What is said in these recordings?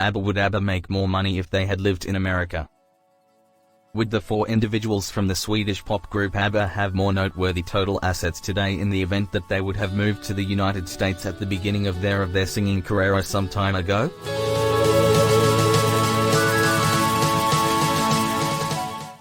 Would Abba make more money if they had lived in America? Would the four individuals from the Swedish pop group Abba have more noteworthy total assets today in the event that they would have moved to the United States at the beginning of their singing career some time ago?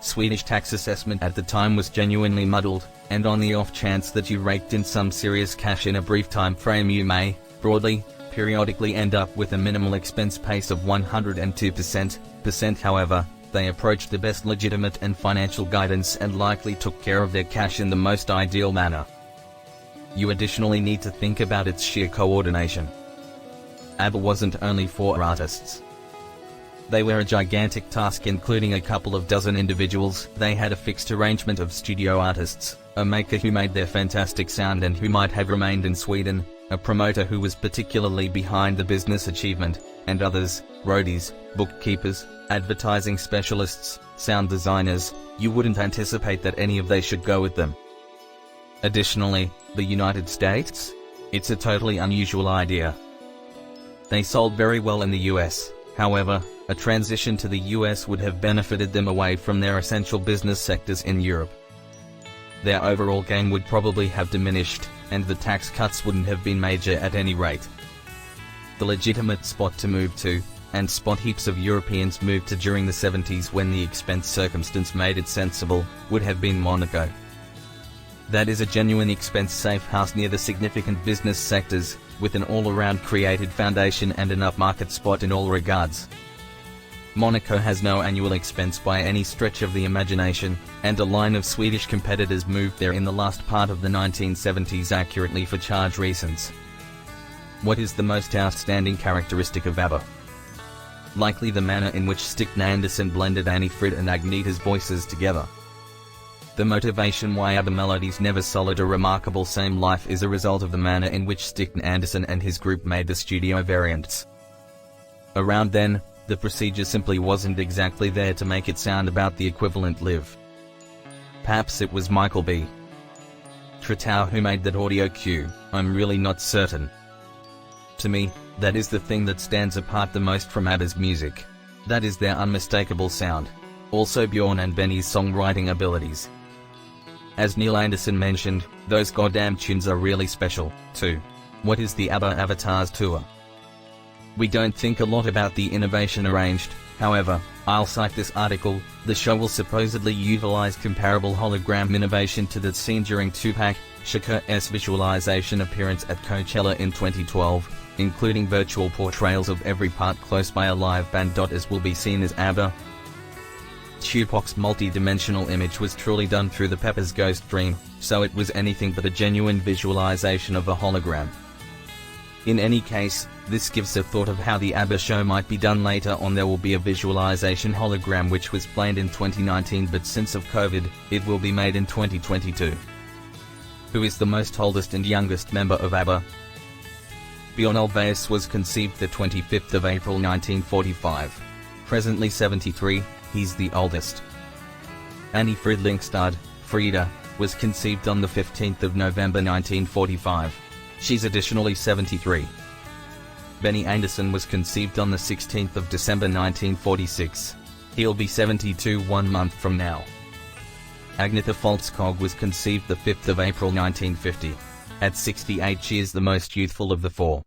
Swedish tax assessment at the time was genuinely muddled, and on the off chance that you raked in some serious cash in a brief time frame, you may, broadly, periodically end up with a minimal expense pace of 102%. However, they approached the best legitimate and financial guidance and likely took care of their cash in the most ideal manner. You additionally need to think about its sheer coordination. Abba wasn't only four artists. They were a gigantic task, including a couple of dozen individuals. They had a fixed arrangement of studio artists, a maker who made their fantastic sound and who might have remained in Sweden, a promoter who was particularly behind the business achievement, and others, roadies, bookkeepers, advertising specialists, sound designers. You wouldn't anticipate that any of they should go with them. Additionally, the United States? It's a totally unusual idea. They sold very well in the US, however, a transition to the US would have benefited them away from their essential business sectors in Europe. Their overall gain would probably have diminished, and the tax cuts wouldn't have been major at any rate. The legitimate spot to move to, and spot heaps of Europeans moved to during the 70s when the expense circumstance made it sensible, would have been Monaco. That is a genuine expense-safe house near the significant business sectors, with an all-around created foundation and an upmarket spot in all regards. Monaco has no annual expense by any stretch of the imagination, and a line of Swedish competitors moved there in the last part of the 1970s accurately for charge reasons. What is the most outstanding characteristic of Abba? Likely the manner in which Stig Andersson blended Annie Frid and Agneta's voices together. The motivation why Abba melodies never sold a remarkable same life is a result of the manner in which Stig Andersson and his group made the studio variants. Around then, the procedure simply wasn't exactly there to make it sound about the equivalent live. Perhaps it was Michael B. Tretow who made that audio cue. I'm really not certain. To me, that is the thing that stands apart the most from Abba's music. That is their unmistakable sound. Also Bjorn and Benny's songwriting abilities. As Neil Anderson mentioned, those goddamn tunes are really special, too. What is the Abba Avatars tour? We don't think a lot about the innovation arranged, however, I'll cite this article. The show will supposedly utilize comparable hologram innovation to that seen during Tupac Shakur's visualization appearance at Coachella in 2012, including virtual portrayals of every part close by a live band. As will be seen as Abba. Tupac's multi-dimensional image was truly done through the Pepper's Ghost Dream, so it was anything but a genuine visualization of a hologram. In any case, this gives a thought of how the Abba show might be done later on. There will be a visualization hologram which was planned in 2019, but since of COVID, it will be made in 2022. Who is the most oldest and youngest member of Abba? Bjorn Ulvaeus was conceived the 25th of April 1945. Presently 73, he's the oldest. Annie Frid Lyngstad, Frida, was conceived on the 15th of November 1945. She's additionally 73. Benny Andersson was conceived on the 16th of December 1946. He'll be 72 1 month from now. Agneta Falskog was conceived the 5th of April 1950. At 68 she is the most youthful of the four.